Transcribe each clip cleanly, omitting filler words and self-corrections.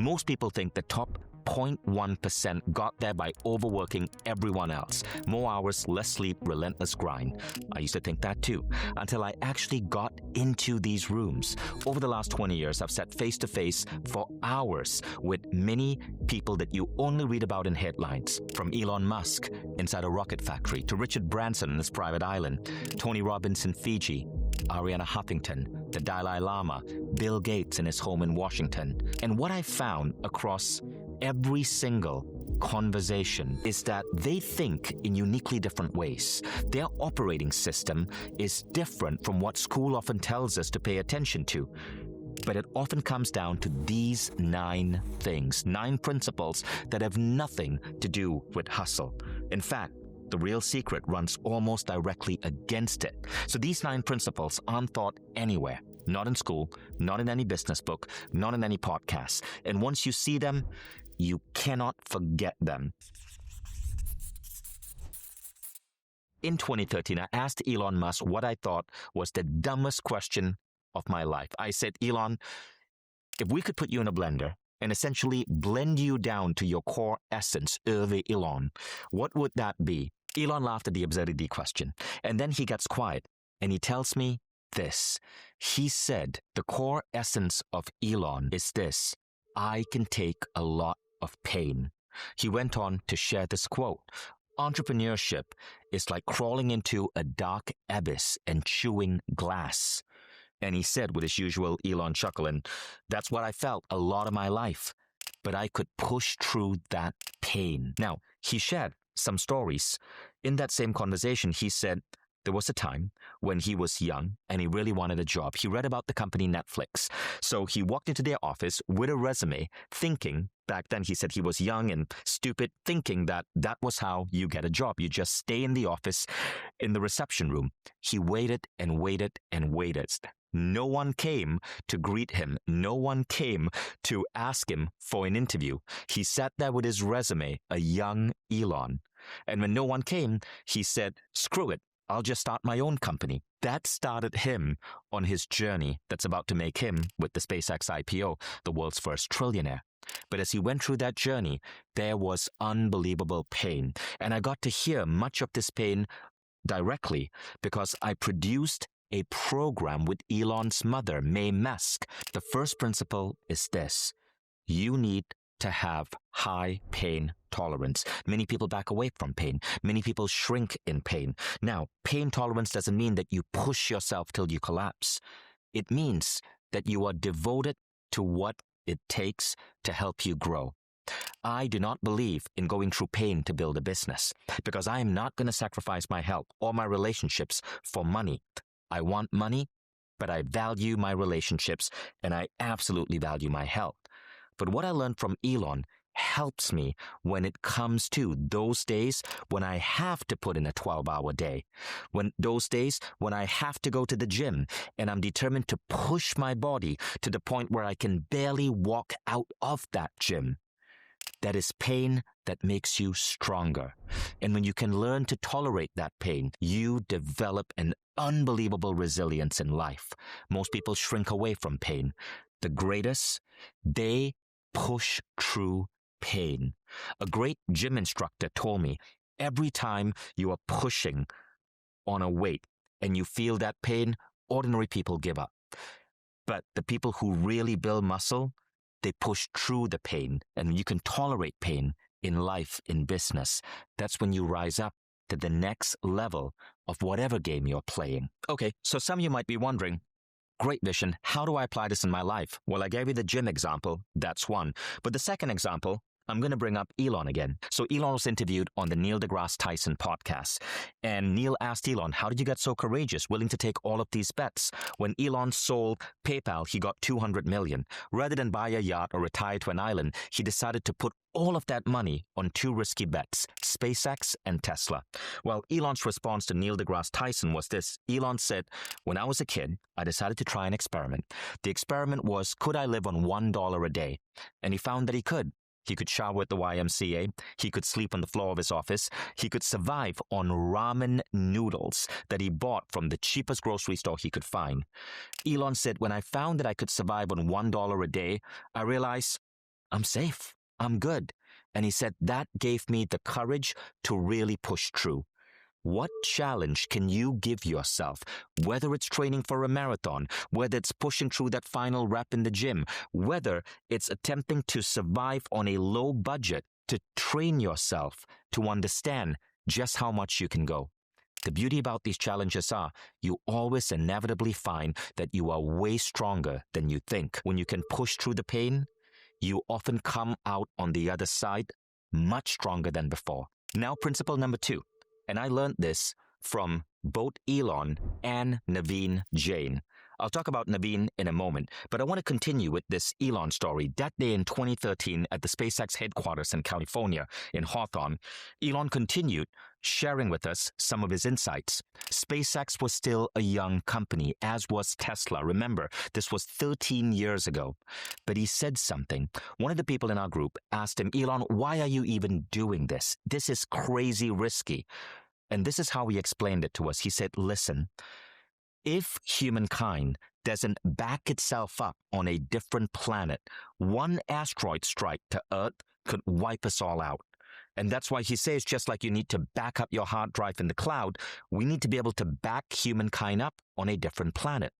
Most people think the top 0.1% got there by overworking everyone else. More hours, less sleep, relentless grind. I used to think that too, until I actually got into these rooms. Over the last 20 years, I've sat face to face for hours with many people that you only read about in headlines. From Elon Musk inside a rocket factory to Richard Branson on his private island, Tony Robbins in Fiji, Arianna Huffington, the Dalai Lama, Bill Gates in his home in Washington. And what I found across every single conversation is that they think in uniquely different ways. Their operating system is different from what school often tells us to pay attention to. But it often comes down to these 9 things, 9 principles that have nothing to do with hustle. In fact, the real secret runs almost directly against it. So these 9 principles aren't taught anywhere. Not in school, not in any business book, not in any podcast. And once you see them, you cannot forget them. In 2013, I asked Elon Musk what I thought was the dumbest question of my life. I said, Elon, if we could put you in a blender and essentially blend you down to your core essence, Elon, what would that be? Elon laughed at the absurdity question, and then he gets quiet, and he tells me this. He said, the core essence of Elon is this: I can take a lot of pain. He went on to share this quote: entrepreneurship is like crawling into a dark abyss and chewing glass. And he said with his usual Elon chuckle, and that's what I felt a lot of my life. But I could push through that pain. Now, he shared some stories. In that same conversation, he said there was a time when he was young and he really wanted a job. He read about the company Netflix. So he walked into their office with a resume, thinking, back then he said he was young and stupid, thinking that that was how you get a job. You just stay in the office, in the reception room. He waited and waited and waited. No one came to greet him. No one came to ask him for an interview. He sat there with his resume, a young Elon. And when no one came, he said, screw it, I'll just start my own company. That started him on his journey that's about to make him, with the SpaceX IPO, the world's first trillionaire. But as he went through that journey, there was unbelievable pain. And I got to hear much of this pain directly because I produced a program with Elon's mother, May Musk. The first principle is this: you need to have high pain tolerance. Many people back away from pain. Many people shrink in pain. Now, pain tolerance doesn't mean that you push yourself till you collapse. It means that you are devoted to what it takes to help you grow. I do not believe in going through pain to build a business because I am not going to sacrifice my health or my relationships for money. I want money, but I value my relationships and I absolutely value my health. But what I learned from Elon helps me when it comes to those days when I have to put in a 12-hour day, when those days when I have to go to the gym and I'm determined to push my body to the point where I can barely walk out of that gym. That is pain that makes you stronger. And when you can learn to tolerate that pain, you develop an unbelievable resilience in life. Most people shrink away from pain. The greatest, they push through pain. A great gym instructor told me, every time you are pushing on a weight and you feel that pain, ordinary people give up. But the people who really build muscle, they push through the pain. And when you can tolerate pain in life, in business, that's when you rise up to the next level of whatever game you're playing. Okay, so some of you might be wondering, great, Vishen, how do I apply this in my life? Well, I gave you the gym example. That's one. But the second example, I'm going to bring up Elon again. So Elon was interviewed on the Neil deGrasse Tyson podcast. And Neil asked Elon, how did you get so courageous, willing to take all of these bets? When Elon sold PayPal, he got $200 million. Rather than buy a yacht or retire to an island, he decided to put all of that money on 2 risky bets, SpaceX and Tesla. Well, Elon's response to Neil deGrasse Tyson was this. Elon said, when I was a kid, I decided to try an experiment. The experiment was, could I live on $1 a day? And he found that he could. He could shower at the YMCA. He could sleep on the floor of his office. He could survive on ramen noodles that he bought from the cheapest grocery store he could find. Elon said, when I found that I could survive on $1 a day, I realized I'm safe. I'm good. And he said that gave me the courage to really push through. What challenge can you give yourself, whether it's training for a marathon, whether it's pushing through that final rep in the gym, whether it's attempting to survive on a low budget to train yourself to understand just how much you can go? The beauty about these challenges are you always inevitably find that you are way stronger than you think. When you can push through the pain, you often come out on the other side much stronger than before. Now, principle number 2. And I learned this from both Elon and Naveen Jain. I'll talk about Naveen in a moment, but I want to continue with this Elon story. That day in 2013 at the SpaceX headquarters in California, in Hawthorne, Elon continued sharing with us some of his insights. SpaceX was still a young company, as was Tesla. Remember, this was 13 years ago. But he said something. One of the people in our group asked him, Elon, why are you even doing this? This is crazy risky. And this is how he explained it to us. He said, listen, if humankind doesn't back itself up on a different planet, one asteroid strike to Earth could wipe us all out. And that's why he says, just like you need to back up your hard drive in the cloud, we need to be able to back humankind up on a different planet.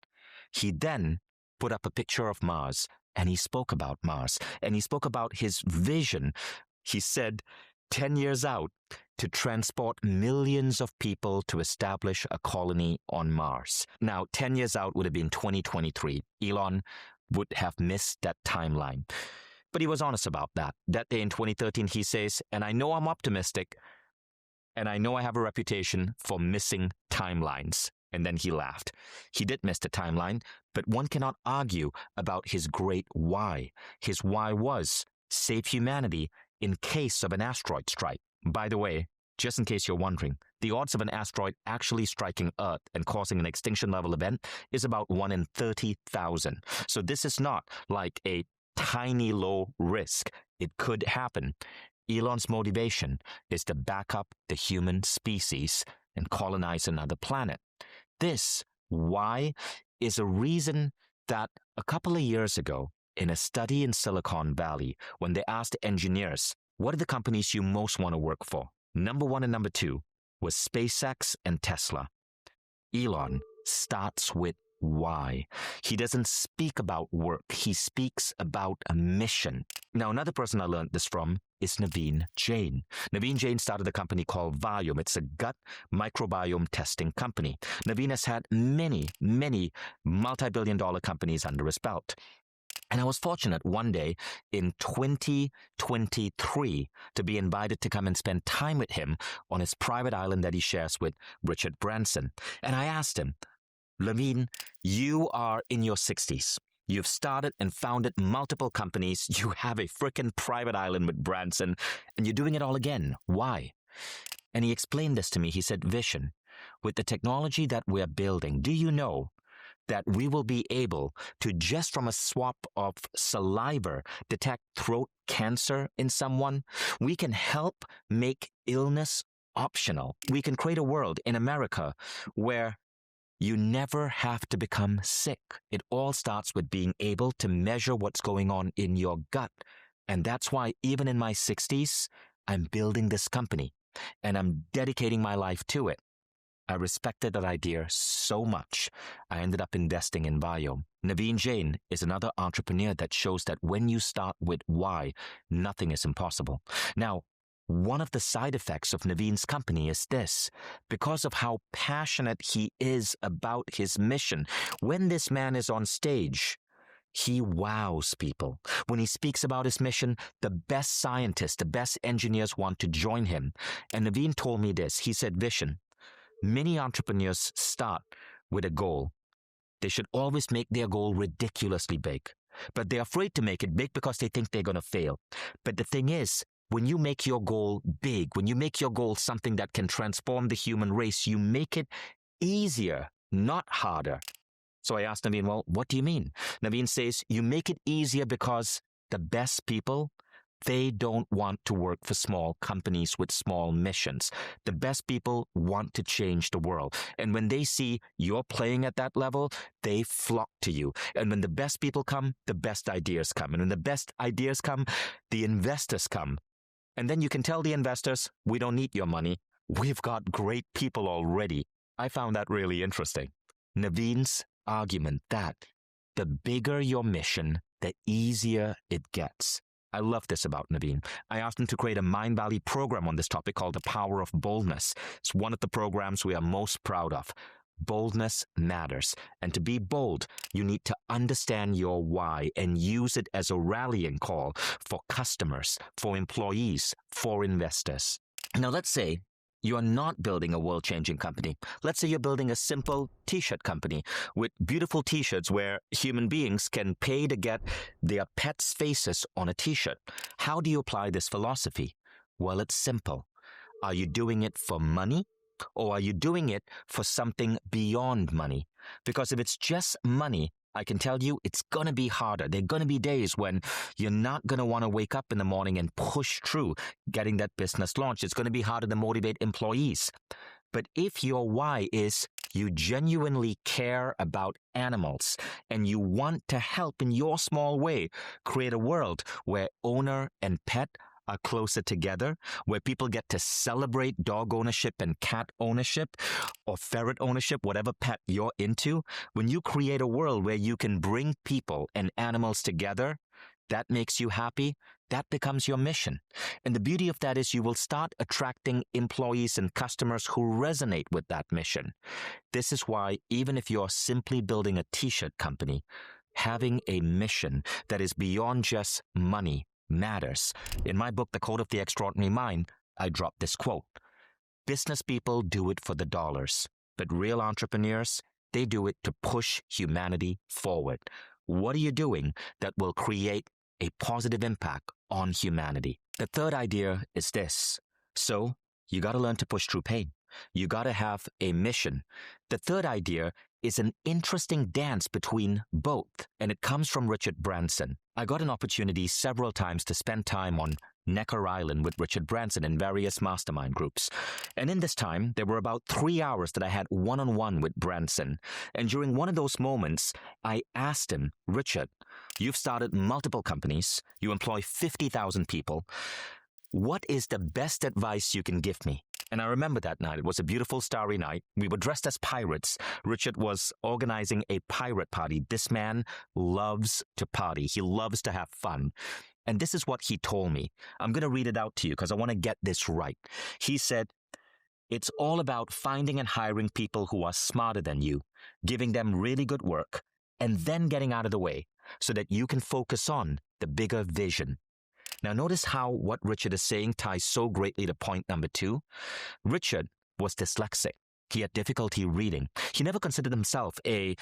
He then put up a picture of Mars, and he spoke about Mars, and he spoke about his vision. He said, 10 years out, to transport millions of people to establish a colony on Mars. Now, 10 years out would have been 2023. Elon would have missed that timeline. But he was honest about that. That day in 2013, he says, and I know I'm optimistic, and I know I have a reputation for missing timelines. And then he laughed. He did miss the timeline, but one cannot argue about his great why. His why was save humanity in case of an asteroid strike. By the way, just in case you're wondering, the odds of an asteroid actually striking Earth and causing an extinction-level event is about 1 in 30,000. So this is not like a tiny low risk. It could happen. Elon's motivation is to back up the human species and colonize another planet. This why is a reason that a couple of years ago, in a study in Silicon Valley, when they asked engineers, what are the companies you most want to work for? Number 1 and number 2 was SpaceX and Tesla. Elon starts with why. He doesn't speak about work. He speaks about a mission. Now, another person I learned this from is Naveen Jain. Naveen Jain started a company called Viome. It's a gut microbiome testing company. Naveen has had many multi-billion-dollar companies under his belt. And I was fortunate one day in 2023 to be invited to come and spend time with him on his private island that he shares with Richard Branson. And I asked him, Naveen, you are in your 60s. You've started and founded multiple companies. You have a frickin' private island with Branson, and you're doing it all again. Why? And he explained this to me. He said, Vishen, with the technology that we're building, do you know that we will be able to, just from a swab of saliva, detect throat cancer in someone? We can help make illness optional. We can create a world in America where you never have to become sick. It all starts with being able to measure what's going on in your gut. And that's why even in my 60s, I'm building this company and I'm dedicating my life to it. I respected that idea so much, I ended up investing in Viome. Naveen Jain is another entrepreneur that shows that when you start with why, nothing is impossible. Now, one of the side effects of Naveen's company is this. Because of how passionate he is about his mission, when this man is on stage, he wows people. When he speaks about his mission, the best scientists, the best engineers want to join him. And Naveen told me this. He said, Vishen, many entrepreneurs start with a goal. They should always make their goal ridiculously big. But they're afraid to make it big because they think they're going to fail. But the thing is, when you make your goal big, when you make your goal something that can transform the human race, you make it easier, not harder. So I asked Naveen, well, what do you mean? Naveen says, you make it easier because the best people, They don't want to work for small companies with small missions. The best people want to change the world. And when they see you're playing at that level, they flock to you. And when the best people come, the best ideas come. And when the best ideas come, the investors come. And then you can tell the investors, we don't need your money. We've got great people already. I found that really interesting. Naveen's argument that the bigger your mission, the easier it gets. I love this about Naveen. I asked him to create a Mind Valley program on this topic called The Power of Boldness. It's one of the programs we are most proud of. Boldness matters. And to be bold, you need to understand your why and use it as a rallying call for customers, for employees, for investors. Now, let's say you're not building a world-changing company. Let's say you're building a simple t-shirt company with beautiful t-shirts where human beings can pay to get their pets' faces on a t-shirt. How do you apply this philosophy? Well, it's simple. Are you doing it for money, or are you doing it for something beyond money? Because if it's just money, I can tell you it's going to be harder. There are going to be days when you're not going to want to wake up in the morning and push through getting that business launched. It's going to be harder to motivate employees. But if your why is you genuinely care about animals and you want to help in your small way create a world where owner and pet are closer together, where people get to celebrate dog ownership and cat ownership or ferret ownership, whatever pet you're into, when you create a world where you can bring people and animals together, that makes you happy, that becomes your mission. And the beauty of that is you will start attracting employees and customers who resonate with that mission. This is why even if you're simply building a t-shirt company, having a mission that is beyond just money matters. In my book, The Code of the Extraordinary Mind, I dropped this quote. Business people do it for the dollars, but real entrepreneurs, they do it to push humanity forward. What are you doing that will create a positive impact on humanity? The third idea is this. So, you got to learn to push through pain. You got to have a mission. The third idea is an interesting dance between both, and it comes from Richard Branson. I got an opportunity several times to spend time on Necker Island with Richard Branson in various mastermind groups. And in this time, there were about 3 hours that I had one-on-one with Branson. And during one of those moments, I asked him, Richard, you've started multiple companies, you employ 50,000 people. What is the best advice you can give me? And I remember that night. It was a beautiful starry night. We were dressed as pirates. Richard was organizing a pirate party. This man loves to party. He loves to have fun. And this is what he told me. I'm going to read it out to you because I want to get this right. He said, it's all about finding and hiring people who are smarter than you, giving them really good work, and then getting out of the way so that you can focus on the bigger vision. Now, notice how what Richard is saying ties so greatly to point number 2. Richard was dyslexic. He had difficulty reading. He never considered himself a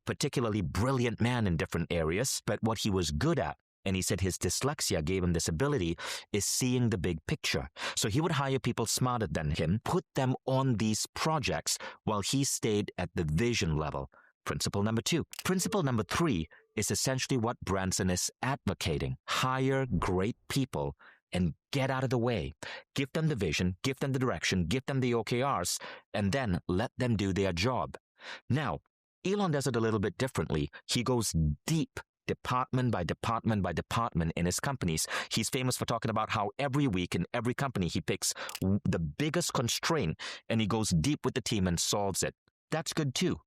particularly brilliant man in different areas, but what he was good at, and he said his dyslexia gave him this ability, is seeing the big picture. So he would hire people smarter than him, put them on these projects while he stayed at the vision level. Principle number 2. Principle number 3 is essentially what Branson is advocating. Hire great people and get out of the way. Give them the vision, give them the direction, give them the OKRs, and then let them do their job. Now, Elon does it a little bit differently. He goes deep, department by department by department in his companies. He's famous for talking about how every week in every company he picks the biggest constraint and he goes deep with the team and solves it. That's good too.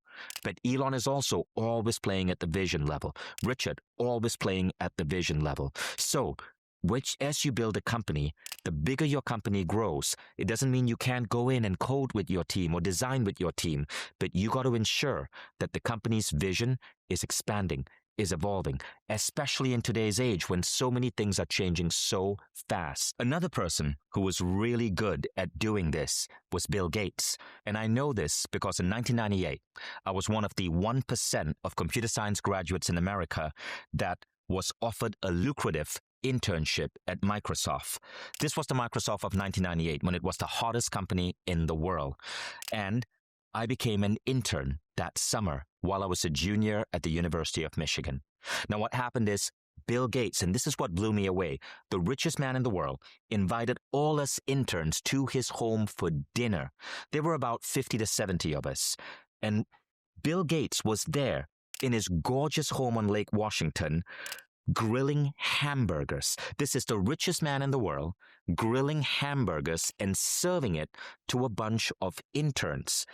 But Elon is also always playing at the vision level. Richard, always playing at the vision level. So, as you build a company, the bigger your company grows, it doesn't mean you can't go in and code with your team or design with your team, but you got to ensure that the company's vision is expanding, is evolving, especially in today's age when so many things are changing so fast. Another person who was really good at doing this was Bill Gates. And I know this because in 1998, I was one of the 1% of computer science graduates in America that was offered a lucrative internship at Microsoft. This was the Microsoft of 1998 when it was the hottest company in the world. And I became an intern that summer while I was a junior at the University of Michigan. Now, what happened is Bill Gates, and this is what blew me away, the richest man in the world, invited all us interns to his home for dinner. There were about 50 to 70 of us. And Bill Gates was there in his gorgeous home on Lake Washington, grilling hamburgers. This is the richest man in the world, grilling hamburgers and serving it to a bunch of interns.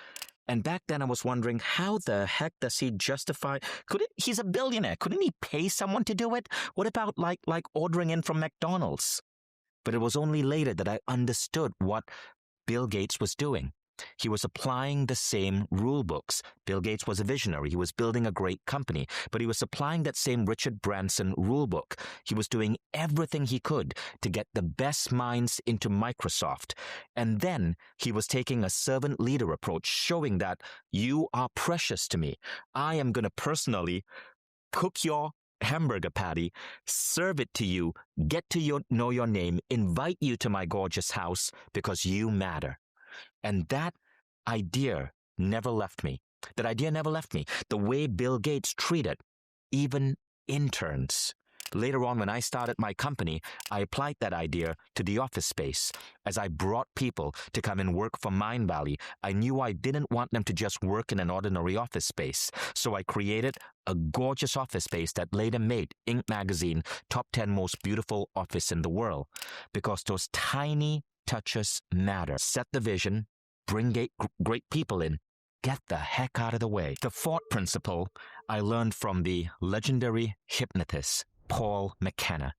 And back then I was wondering, how the heck does he justify? He's a billionaire. Couldn't he pay someone to do it? What about like ordering in from McDonald's? But it was only later that I understood what Bill Gates was doing. He was applying the same rule books. Bill Gates was a visionary. He was building a great company, but he was applying that same Richard Branson rule book. He was doing everything he could to get the best minds into Microsoft. And then he was taking a servant leader approach, showing that you are precious to me. I am going to personally cook your hamburger patty, serve it to you, get to know your name, invite you to my gorgeous house because you matter. And that idea never left me. That idea never left me. The way Bill Gates treated even interns. Later on, when I started my company, I applied that idea to the office space. As I brought people to come and work for Mindvalley, I knew I didn't want them to just work in an ordinary office space. So I created a gorgeous office space that later made Inc. magazine top 10 most beautiful office in the world. Because those tiny touches matter. Set the vision, bring great people in, get the heck out of the way. The fourth principle I learned from the legendary hypnotist, Paul McKenna.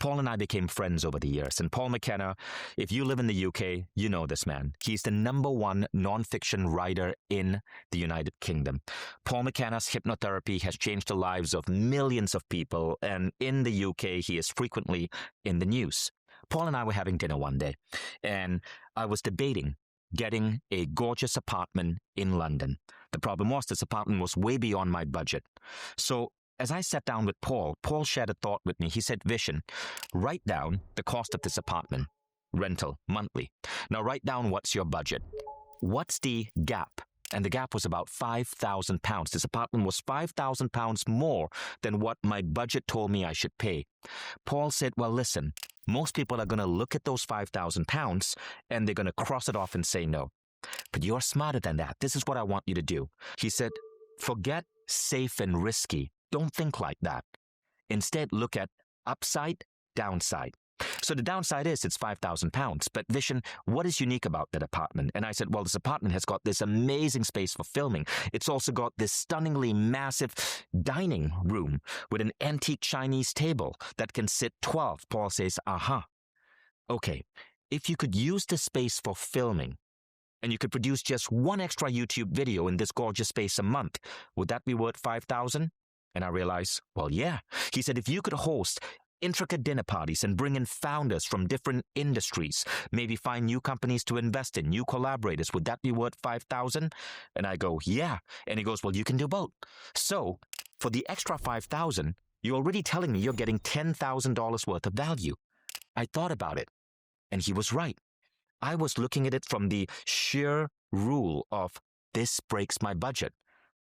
Paul and I became friends over the years. And Paul McKenna, if you live in the UK, you know this man. He's the #1 nonfiction writer in the United Kingdom. Paul McKenna's hypnotherapy has changed the lives of millions of people. And in the UK, he is frequently in the news. Paul and I were having dinner one day, and I was debating getting a gorgeous apartment in London. The problem was this apartment was way beyond my budget. So as I sat down with Paul, Paul shared a thought with me. He said, Vishen, write down the cost of this apartment, rental, monthly. Now write down what's your budget. What's the gap? And the gap was about £5,000. This apartment was £5,000 more than what my budget told me I should pay. Paul said, well, listen, most people are going to look at those £5,000 and they're going to cross it off and say no. But you're smarter than that. This is what I want you to do. He said, forget safe and risky. Don't think like that. Instead, look at upside, downside. So the downside is it's £5,000. But Vishen, what is unique about that apartment? And I said, well, this apartment has got this amazing space for filming. It's also got this stunningly massive dining room with an antique Chinese table that can sit 12. Paul says, aha. Okay, if you could use the space for filming and you could produce just one extra YouTube video in this gorgeous space a month, would that be worth $5,000? And I realized, well, yeah. He said, if you could host intricate dinner parties and bring in founders from different industries, maybe find new companies to invest in, new collaborators, would that be worth $5,000? And I go, yeah. And he goes, well, you can do both. So for the extra $5,000, you're already telling me you're getting $10,000 worth of value. I thought about it, and he was right. I was looking at it from the sheer rule of this breaks my budget.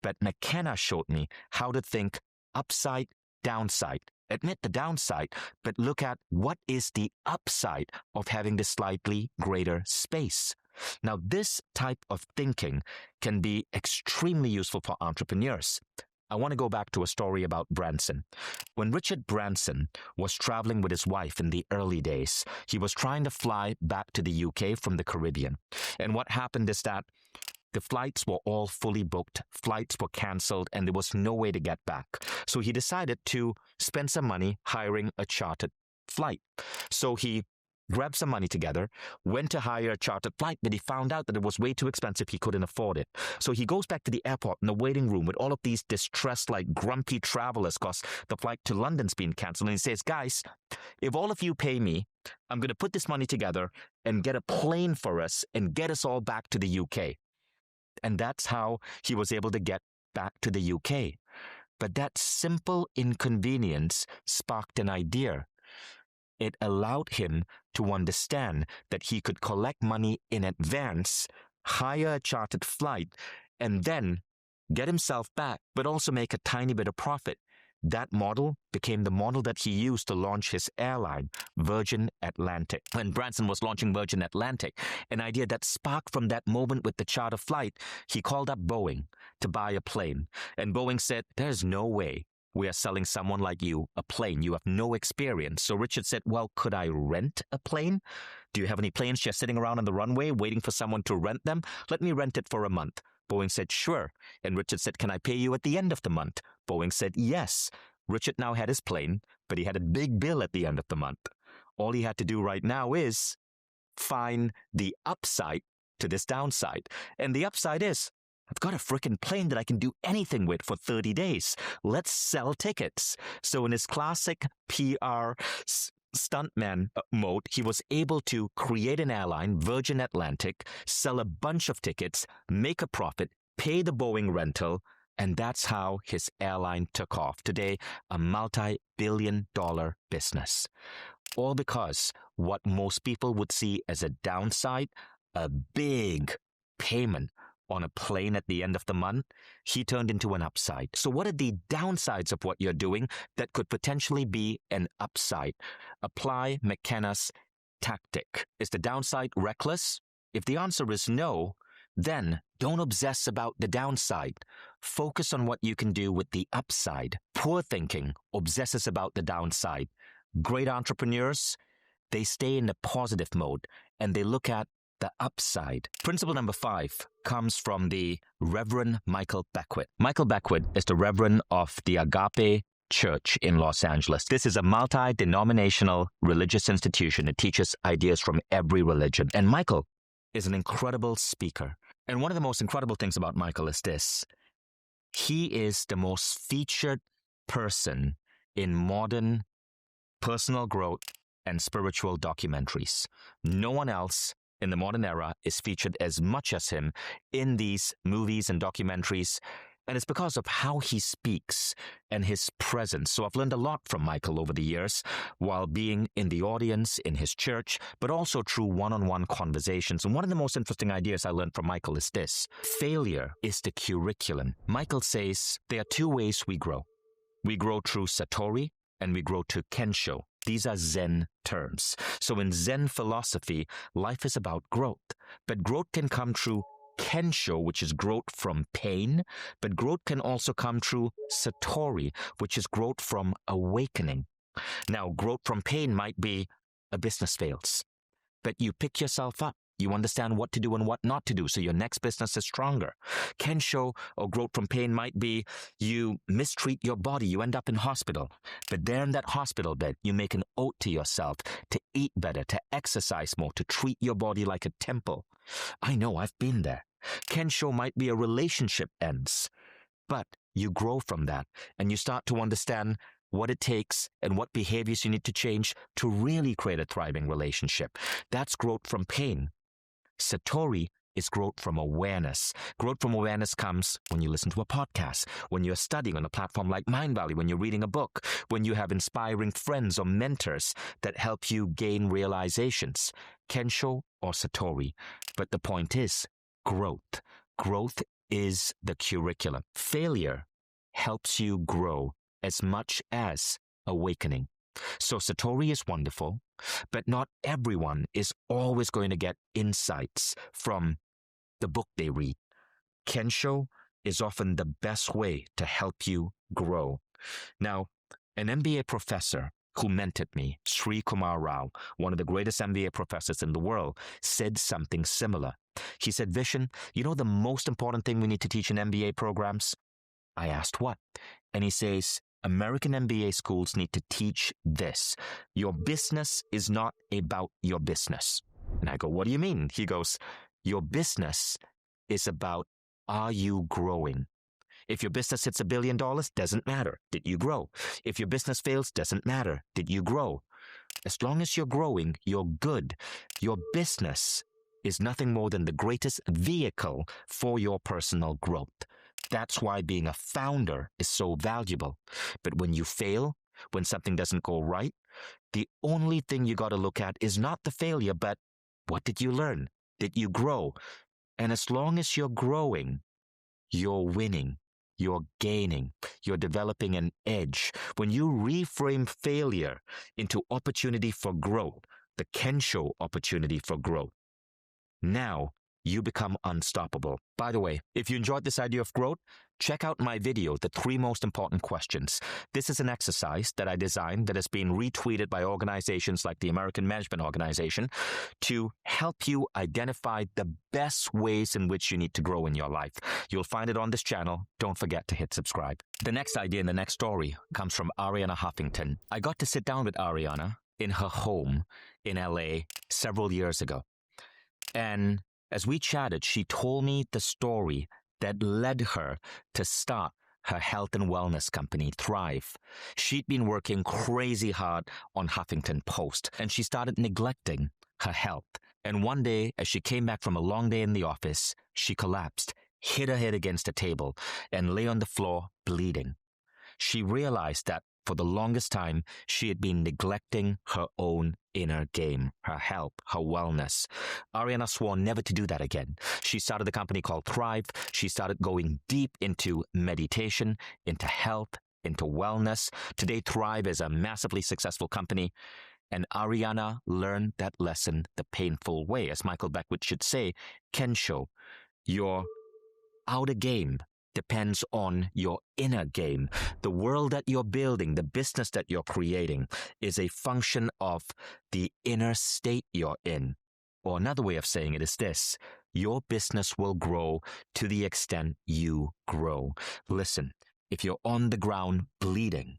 But McKenna showed me how to think upside, downside. Admit the downside, but look at what is the upside of having this slightly greater space. Now, this type of thinking can be extremely useful for entrepreneurs. I want to go back to a story about Branson. When Richard Branson was traveling with his wife in the early days, he was trying to fly back to the UK from the Caribbean. And what happened is that the flights were all fully booked, flights were cancelled, and there was no way to get back. So he decided to spend some money hiring a chartered flight. So he grabbed some money together, went to hire a chartered flight, but he found out that it was way too expensive. He couldn't afford it. So he goes back to the airport in the waiting room with all of these distressed, grumpy travelers because the flight to London's been cancelled. And he says, guys, if all of you pay me, I'm going to put this money together and get a plane for us and get us all back to the UK. And that's how he was able to get back to the UK. But that simple inconvenience sparked an idea. It allowed him to understand that he could collect money in advance, hire a chartered flight, and then get himself back, but also make a tiny bit of profit. That model became the model that he used to launch his airline, Virgin Atlantic. When Branson was launching Virgin Atlantic, an idea that sparked from that moment with the charter flight, he called up Boeing to buy a plane. And Boeing said, there's no way we are selling someone like you a plane. You have no experience. So Richard said, well, could I rent a plane? Do you have any planes just sitting around on the runway waiting for someone to rent them? Let me rent it for a month. Boeing said, sure. And Richard said, can I pay you at the end of the month? Boeing said, yes. Richard now had his plane, but he had a big bill at the end of the month. All he had to do right now is find the upside to this downside. And the upside is, I've got a freaking plane that I can do anything with for 30 days. Let's sell tickets. So in his classic PR stuntman mode, he was able to create an airline, Virgin Atlantic, sell a bunch of tickets, make a profit, pay the Boeing rental, and that's how his airline took off. Today, a multi-billion-dollar business. All because what most people would see as a downside, a big payment on a plane at the end of the month, he turned into an upside. So what are the downsides of what you're doing that could potentially be an upside? Apply McKenna's tactic. Is the downside reckless? If the answer is no, then don't obsess about the downside. Focus on what you can do with the upside. Poor thinking obsesses about the downside. Great entrepreneurs, they stay in the positive mode and they look at the upside. Principle number 5 comes from the Reverend Michael Beckwit. Michael Beckwit is the Reverend of the Agape Church in Los Angeles. This is a multi-denominational religious institution. It teaches ideas from every religion. And Michael is an incredible speaker. And one of the most incredible things about Michael is this. He is the most featured person in modern personal growth and spiritual documentaries. No one else in the modern era is featured as much as him in these movies and documentaries. And it's because of how he speaks and his presence. So I've learned a lot from Michael over the years while being in the audience, in his church, but also through one-on-one conversations. And one of the most interesting ideas I learned from Michael is this. Failure is the curriculum. Michael says there are 2 ways we grow. We grow through Satori and we grow to Kensho. These are Zen terms. So in Zen philosophy, life is about growth. But growth can come through Kensho, which is growth from pain, but growth can also come through Satori, which is growth from awakening. Now, growth from pain might be a business fails, but you pick yourself up. You understand what to do and what not to do, so your next business is stronger. Kensho, or growth from pain, might be you mistreat your body, you end up in hospital. But there in that hospital bed, you make an oath to yourself to eat better, to exercise more, to treat your body like a temple. I know, I've been there. Kensho might be a relationship ends, but you grow from that, and you start to understand what it takes and what behaviors you need to change to really create a thriving relationship. That's growth from pain. Satori is growth from awareness. Growth from awareness comes when you listen to a podcast, when you're studying on a platform like Mindvalley, when you're reading a book, when you have inspiring friends or mentors that help you gain realizations. Kensho or Satori. But the point is growth. Growth is the curriculum. Failure helps you grow as much as awakening. So Satori is wonderful, but not everyone is always going to get insights from the book they read. Kensho is often the best way to help you grow. Now, an MBA professor who mentored me, Sri Kumar Rao, one of the greatest MBA professors in the world, said something similar. He said, Vishen, you know the most important thing we need to teach in MBA programs? I asked what? And he says, American MBA schools need to teach this. Your business is not about your business. And I go, what do you mean? He goes, your business is about, are you growing? If your business hits $1 billion, doesn't matter. Did you grow? If your business fails, doesn't matter. Did you grow? As long as you're growing, you're good. Your business is nothing more than the greatest vehicle for your personal growth. That's why being a founder is so valuable. But when you fail, when something doesn't go right, the only thing you got to look at is not the failure, but what did you learn? Did you grow? And as long as you're growing, you're winning. you're gaining, you're developing an edge. When you reframe failure into opportunity for growth, the Kensho opportunity for growth, now you become unstoppable. By the way, if you enjoyed this idea of growth, check out my video, The 3 Most Important Questions. This is an exercise that I designed that has been retweeted by organizations like the American Management Organization to help you identify the best ways in which you need to grow in your life. You'll find it on this channel. Don't forget to hit subscribe. The next idea in the next story comes from Arianna Huffington. I got to sit down with Arianna in her home in LA several years ago. And as we chatted, she told me the story that led her to start her health and wellness company, Thrive. She'd been working crazy hard on Huffington Post, and she started neglecting her health. And one day, as she came back from a long day in the office, she collapsed, hit her head against a table, and lay on the floor bleeding. She realized that for the longest time, she had been neglecting her own inner game, her health, her wellness. Arianna swore never to do that again. She started a company called Thrive. She started going deep into meditation, into health, into wellness. Today, Thrive is a massively successful company. And Arianna learned that lesson the painful way. As Michael Beckwit should say, Kensho, your outer game depends on your inner game. The world that you're building, the business that you're creating, is a function of the inner state you're in. Or another way of saying it is this: your business will grow to the extent you grow. Listen, if you're on the ground bleeding,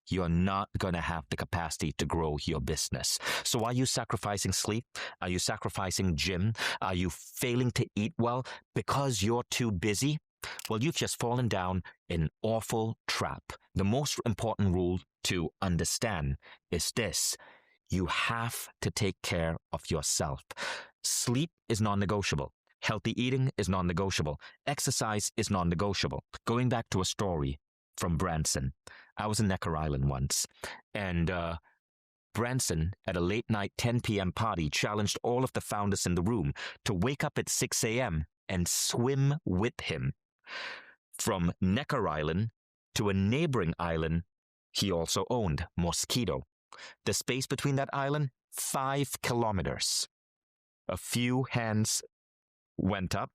you're not going to have the capacity to grow your business. So are you sacrificing sleep? Are you sacrificing gym? Are you failing to eat well because you're too busy? Well, you've just fallen down an awful trap. The most important rule to understand is this: you have to take care of yourself. Sleep is non-negotiable. Healthy eating is non-negotiable. Exercise is non-negotiable. Going back to a story from Branson. I was in Necker Island once, and Branson, at a late-night 10 p.m. party, challenged all of the founders in the room to wake up at 6 a.m. and swim with him. From Necker Island to a neighboring island he also owned, Mosquito. The space between that island, 5 kilometers. A few hands went up,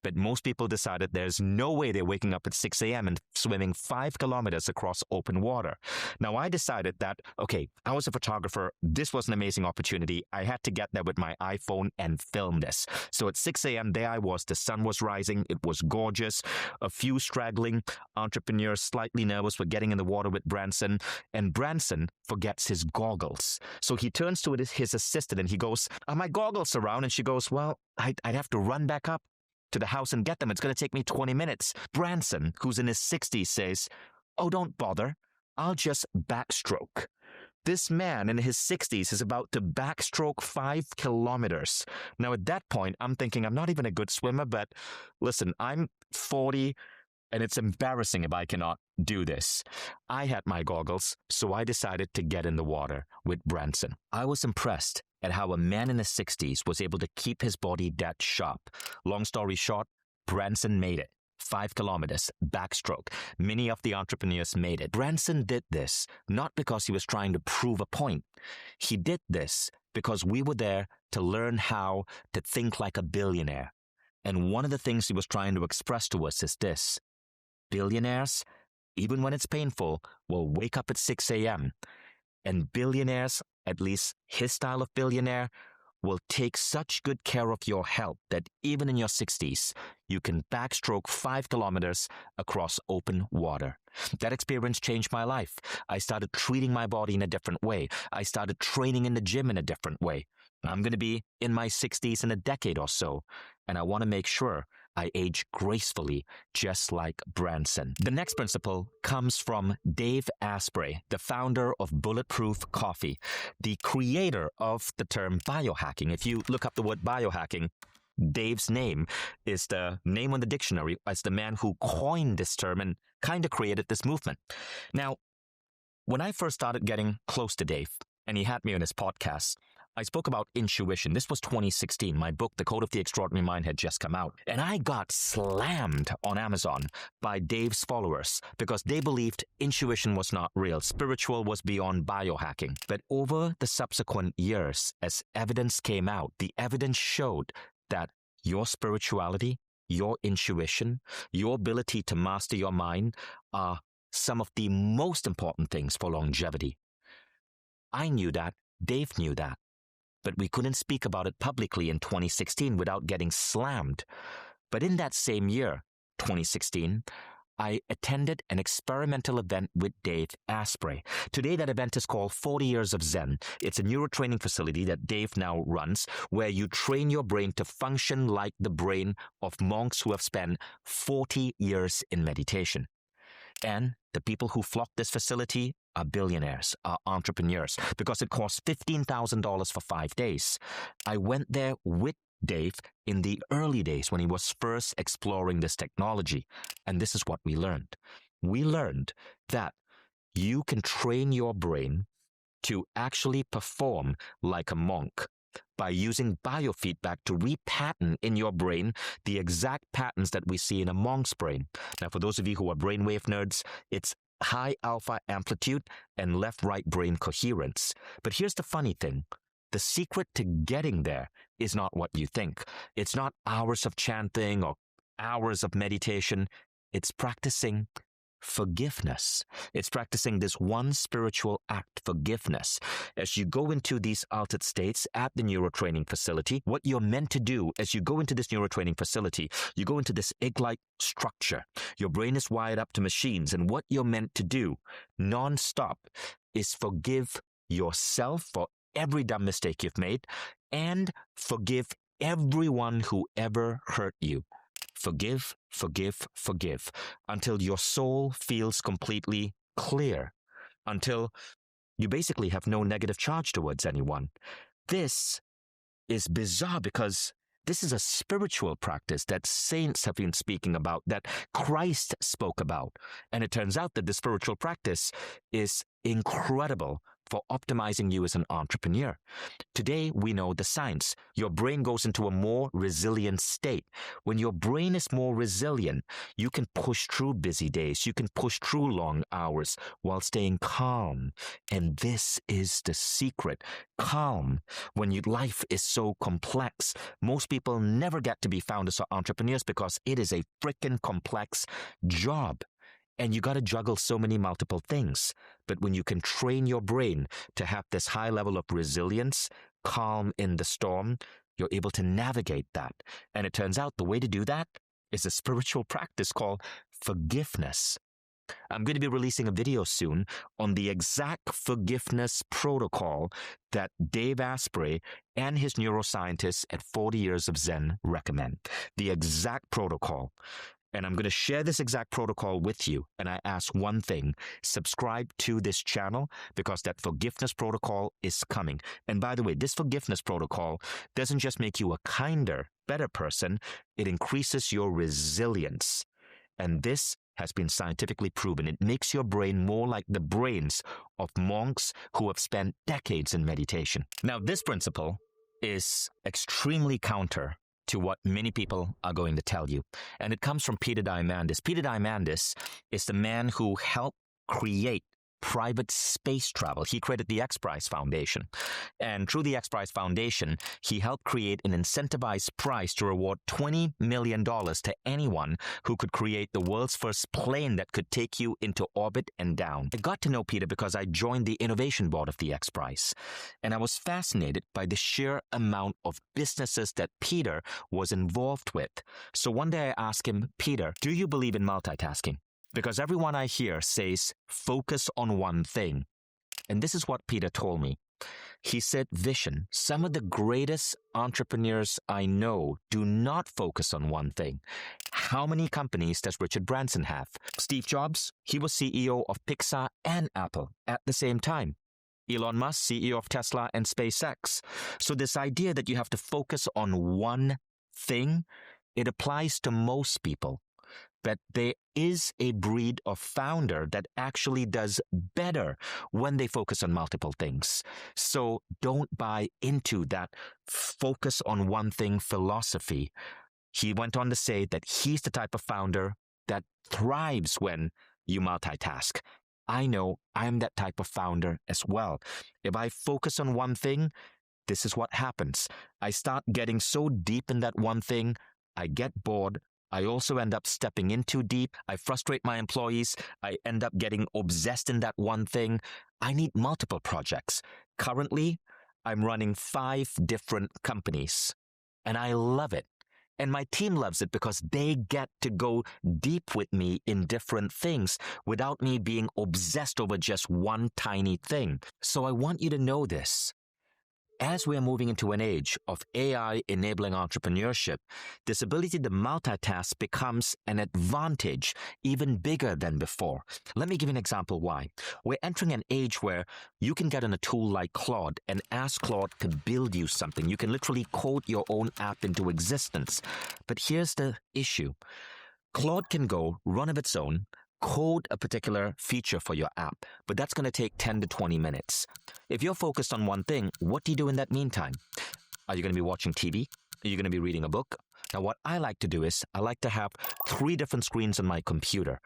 but most people decided there's no way they're waking up at 6 a.m. and swimming 5 kilometers across open water. Now, I decided that, okay, I was a photographer. This was an amazing opportunity. I had to get there with my iPhone and film this. So at 6 a.m., there I was. The sun was rising. It was gorgeous. A few straggling entrepreneurs, slightly nervous, were getting in the water with Branson. And Branson forgets his goggles. So he turns to his assistant and he goes, "Are my goggles around?" And she goes, "Well, I'd have to run back up to the house and get them. It's going to take me 20 minutes. Branson, who's in his 60s, says, "Oh, don't bother. I'll just backstroke." This man in his 60s is about to backstroke 5 kilometers. Now, at that point, I'm thinking I'm not even a good swimmer, but listen, I'm 40, and it's embarrassing if I cannot do this. I had my goggles, so I decided to get in the water with Branson. I was impressed at how a man in his 60s was able to keep his body that sharp. Long story short, Branson made it. 5 kilometers, backstroke. Many of the entrepreneurs made it. Branson did this not because he was trying to prove a point. He did this because we were there to learn how to think like a billionaire. And one of the things he was trying to express to us is this: billionaires, even when it's painful, will wake up at 6 a.m. And billionaires, at least his style of billionaire, will take such good care of your health that even in your 60s, you can backstroke 5 kilometers across open water. That experience changed my life. I started treating my body in a different way. I started training in the gym in a different way. I'm going to be in my 60s in a decade or so, and I want to make sure I age gracefully, just like Branson. The next principle comes from Dave Asprey, the founder of Bulletproof Coffee, the creator of the term biohacking. If you look up the word biohacking, Dave's name is the name on the dictionary as the man who coined this term and kind of created this movement. Now, when I first started getting close to Dave, and he had me on his podcast, I spoke about intuition. This was 2016. My book, The Code of the Extraordinary Mind, had just come out. And I got slammed on Amazon by Dave's followers because they believed intuition was not real. Spiritual was beyond biohacking. But over the subsequent years, as evidence came out, the evidence showed that your spirituality, your intuition, your ability to master your mind are some of the most important things for longevity. I knew that. Dave knew that. But we couldn't speak about it publicly in 2016 without getting slammed. But in that same year, 2016, I attended an experimental event with Dave Asprey. Today, that event is called 40 Years of Zen. It's a neurotraining facility that Dave now runs, where you train your brain to function like the brain of monks who have spent 40 years in meditation. And the people who flock this facility are billionaires, are entrepreneurs, because it costs $15,000 for 5 days. I went there with Dave in the early days when he was first exploring this technology. And this is what we learned. We learned that you can train your brain to actually perform like a monk by using biofeedback to repattern in your brain the exact patterns that we see in a monk's brain. Now, for those of you who are brainwave nerds, it's high alpha amplitude and left-right brain coherence. But here's the funny thing. The secret to getting there is not what you think. It's not hours of chanting or hours of meditation. It's practicing forgiveness. It's practicing this one spiritual act, forgiveness. As you go into these altered states at the neurotraining facility, what you're meant to do as you go into this neurotraining facility, you go into this egg-like structure. Your brain is wired up to machines, and what you're meant to do non-stop is forgive yourself for every dumb mistake you've made and forgive everyone who ever hurt you. Forgive, forgive, forgive, until your soul feels completely clear, until you basically have no negative charge towards anyone. This is bizarre because this is a spiritual practice that saints have been speaking about, that Christ spoke about. And it turns out that the spiritual practice is incredible for optimizing you as an entrepreneur. Today, we know the science. Your brain goes into a more resilient state. When your brain is more resilient, you can push through busy days. You can push through long hours while staying calm. And this is the secret. Calm. When your life is so complex, most people never get to be founders or entrepreneurs because it is a freaking complex job. And you got to juggle so many multiple things. But when you can train your brain to have this high level of resilience, calm in the storm, you're able to navigate that. And it turns out the way to do that is a spiritual practice called forgiveness. I'm going to be releasing a video soon on the exact forgiveness protocol that Dave Asprey and his neuroscientists at 40 Years of Zen recommend. The exact protocol. And I'm going to share this exact protocol with you. And I ask one thing, subscribe to this channel because that forgiveness protocol is coming. And by the way, this forgiveness protocol doesn't just make you a kinder, better person, it increases your resilience. And this has been scientifically proven. It makes your brain more like the brains of monks who have spent decades in meditation. Now, this principle is extremely counter to what many people are going to tell you. And it comes from Peter Diamandis. Peter Diamandis is the man who helped create private space travel. He created the X Prize Foundation. And through the X Prize Foundation, he helped create an incentivized prize to reward $20 million to anyone who could create the world's first plane that could take you into orbit and down. I got to know Peter because I joined the innovation board of the X Prize. And I was fascinated by the sheer amount of businesses that Peter was involved with. So one day I asked him, Peter, do you believe in multitasking? Because everyone I hear says, focus on one thing. And this is what Peter told me. He said, Vishen, some of the greatest entrepreneurs I know do not focus on one thing. How many companies does Richard Branson have? Steve Jobs, he was CEO of Pixar and Apple at the same time. Elon Musk, CEO of Tesla and SpaceX. So this idea that you have to focus on one thing, it applies to most people. but there is a breed of founder that actually does better when they focus on multiple things. So don't buy into that focus on one thing philosophy. He went on to say that he's the type of founder that thrives when you multitask. I know I'm that type of founder as well. If I focus on one thing, this is what happens. I start getting so deep in that one thing, I get bored. I also end up stepping in too deep. I frustrate my employees. I end up getting obsessed in that one thing. I need multiple projects. Currently, I'm running 5 different companies, and I love it. And my team loves it because they get to go deep with me in different things without me being obsessed over just one tiny thing. So I want you to know this. As we are moving into an age of AI enabling entrepreneurship, this ability to multitask becomes an advantage even bigger than before. Let me give you an example why. We're entering an age where you can get on a tool like Claude and ask Claude to build you something. You can literally code your own app into existence. But here's the issue. Claude can go run of its own, code a particular feature for your app, but that's going to take 10 to 20 minutes. If you're focused on one thing, what do you do in that meantime? Are you going to be watching TV? Are you going to be reading a book? Now, what I like to do is I like to have 3 different screens on my computer.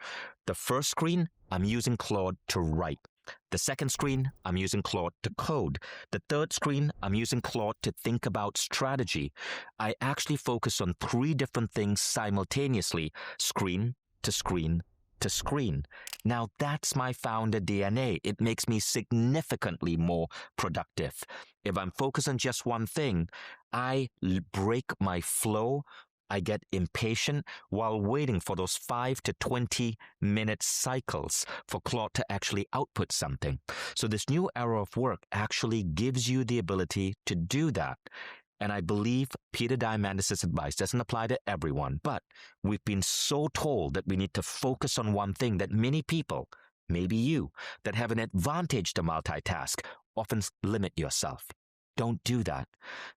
The first screen, I'm using Claude to write. The second screen, I'm using Claude to code. The third screen, I'm using Claude to think about strategy. I actually focus on 3 different things simultaneously, screen to screen to screen. Now, that's my founder DNA. It makes me significantly more productive. If I'm focused on just one thing, I break my flow. I get impatient while waiting for those 5 to 20-minute cycles for Claude to actually output something. So this new era of work actually gives you the ability to do that. And I believe Peter Diamandis' advice doesn't apply to everyone, but we've been so told that we need to focus on one thing that many people, maybe you, that have an advantage to multitask, often limit yourself. Don't do that.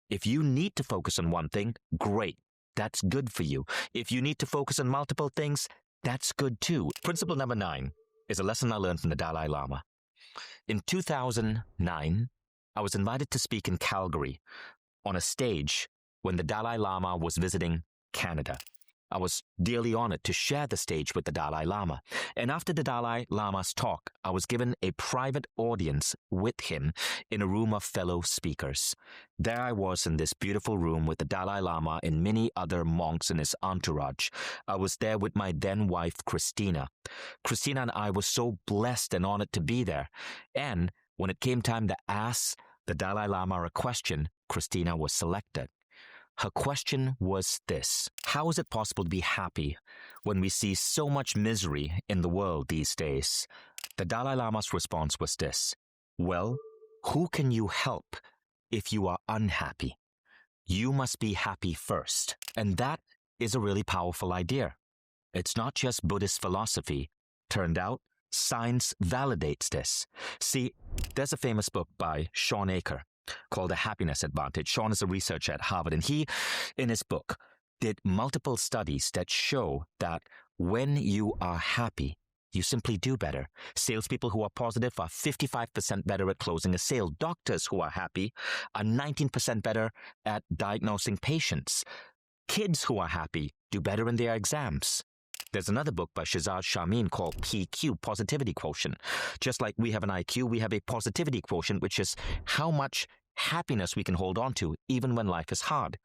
If you need to focus on one thing, great. That's good for you. If you need to focus on multiple things, that's good too. Principle number 9 is a lesson I learned from the Dalai Lama. In 2009, I was invited to speak in Calgary on a stage when the Dalai Lama was visiting Canada. I was dearly honored to share the stage with the Dalai Lama. And after the Dalai Lama's talk, I was given a private audience with him in a room of fellow speakers. There I was in this beautiful room with the Dalai Lama and many other monks in his entourage. I was there with my then wife, Christina. Christina and I were so blessed and honored to be there. And when it came time to ask the Dalai Lama a question, Christina was selected. Her question was this: how is it possible to be happy when we see so much misery in the world these days? The Dalai Lama's response was this: well, who can you help if you are unhappy? You must be happy first. And that is a really powerful idea. It's not just Buddhist philosophy. Turned out, science validates this. See, there's a famous book by Shawn Achor called The Happiness Advantage. Shawn is a researcher at Harvard, and he, in his book, did multiple studies that show that when you are happy, you simply do better. Salespeople who are positive are 55% better at closing a sale. Doctors who are happy are 19% better at diagnosing patients. Kids who are happy do better in their exams. There's another book by Shazad Shamin called PQ, Positivity Quotient. Just like we have an IQ, we have a positivity quotient, which is how much happiness we can hold on to even when life is hard.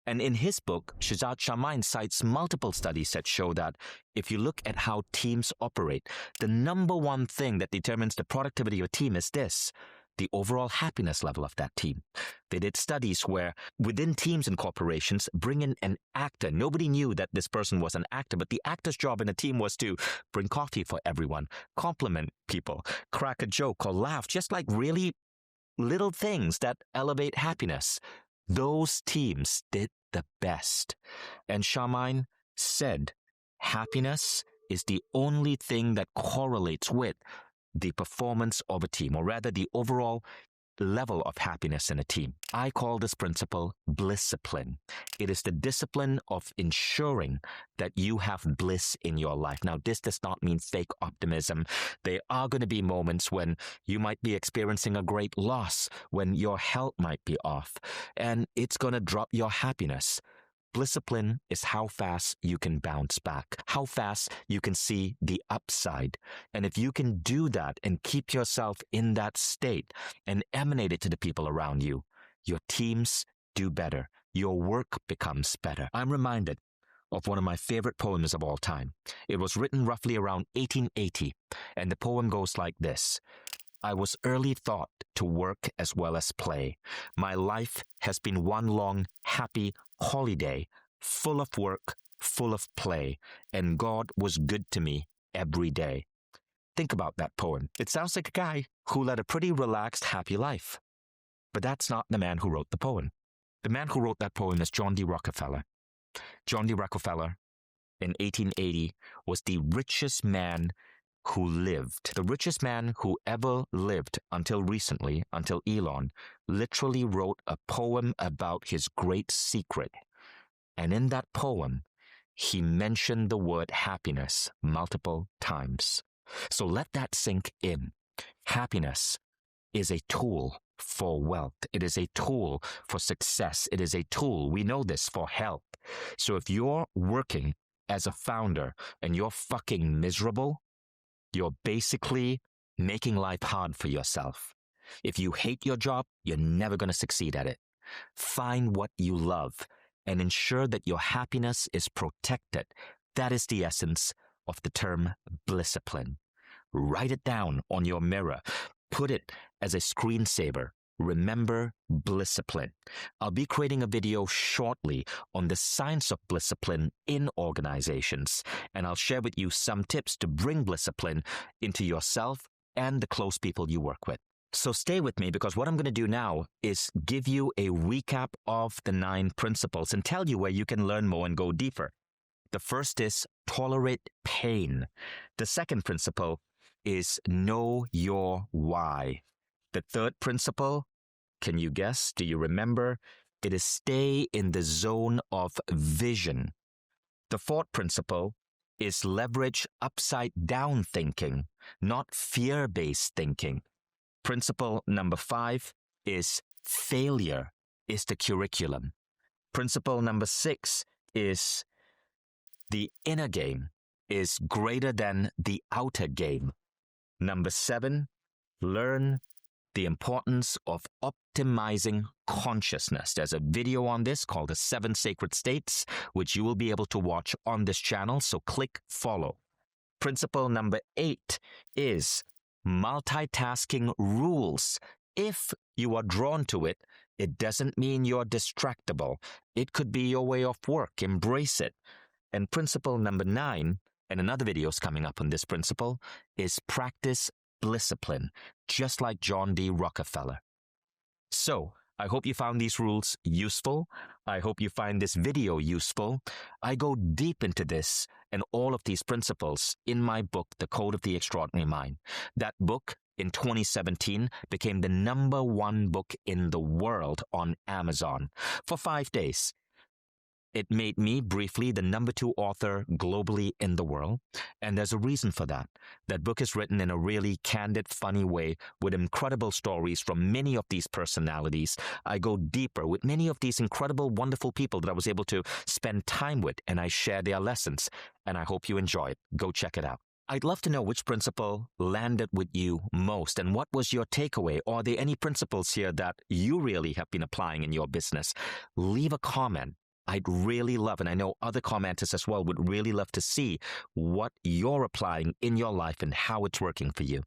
And in his book, Shazad Shamin cites multiple studies that show that if you look at how teams operate, the number one thing that determines the productivity of a team is this: the overall happiness level of that team. They did studies where within teams and corporations, bring in an actor. Nobody knew that this person was an actor, but the actor's job in a team was to bring coffee for everyone, compliment people, crack a joke or laugh, just like really little things that elevate happiness. Those teams did the best. And Shamin said, happiness is the only thing that correlates with the performance of a team, or rather the overall level of happiness in a team. I call this principle blisscipline. It is the discipline of ensuring that you have bliss in your life. Now, this does not mean fake optimism. There are going to be moments when you might be experiencing a great loss, when your health might be off, and it's going to drop your happiness. Blisscipline is how fast you can bounce back, how fast you can see the upside. And if you can do that and keep yourself in that state and emanate it to the people around you, your teams do better. Your work becomes better. I'm reminded of one of my favorite poems of all time. It was written roughly around 1880, and the poem goes like this. I was early taught to work as well as play. My life has been one long, happy holiday, full of work, full of play, and God was good to me every day. Think about that poem. It sounds like a guy who led a pretty relaxed, happy life. But that's not the man who wrote the poem. The man who wrote that poem is John D. Rockefeller. John D. Rockefeller, in 1880, was the richest man who lived. The richest man who ever lived until recently, until Elon, literally wrote a poem about his great secret. And in that poem, he mentioned the word happiness multiple times. So let that sink in. Happiness is a tool for wealth. It is a tool for success. It is a tool, we know this, for health. So if you're working as a founder and you're fucking miserable, you're basically making life hard for yourself. If you hate your job, you're never going to succeed at it. Find what you love and ensure that your happiness is protected. That is the essence of the term blisscipline. Write it down on your mirror. Put it as a screensaver. Remember blisscipline. I'll be creating a video shortly on the science of blisscipline in organizations, and I'll share with you some tips to bring blisscipline into yourself and the close people you work with. So stay with me, because what I'm going to do now is give you a recap of the 9 principles and tell you where you can learn more and go deeper. The first is tolerate pain. The second principle is know your why. The third principle, can you guess? Do you remember? It is stay in the zone of vision. The fourth principle is leverage upside down thinking, not fear-based thinking. Principle number 5 is failure is the curriculum. Principle number 6 is the inner game is greater than the outer game. Number 7, learn the importance of optimizing consciousness. There's a video on this called The 7 Sacred States, which you will be able to watch on this channel, so click follow. Principle number 8 is multitasking rules. If you are drawn to it, it doesn't mean you're distractible. It could be your way of work. Embrace it. And principle number 9, and another video is coming up on this principle, is practice blisscipline, just like John D. Rockefeller. So, I hope you found these rules useful. I hope you find this video useful. I go deep into this and all of these principles in my book, The Code of the Extraordinary Mind. That book, in 2017, became the #1 book in the world on Amazon for 5 days. It made me, briefly, the #2 author globally in the world, and there's a reason for that. That book is written in a really candid, funny way with incredible stories from many of these personalities. I go deeper with many of these incredible, wonderful people that I was able to spend time with, and I share their lessons, and I hope you enjoy it. Go check it out. I'd love to know which principle landed with you most, and what was your takeaway? Are there any principles here that you really have been applying in your business? Leave a comment. I'd really love, and I know other commenters as well would really love to see what you're applying in your life and how it's working for you.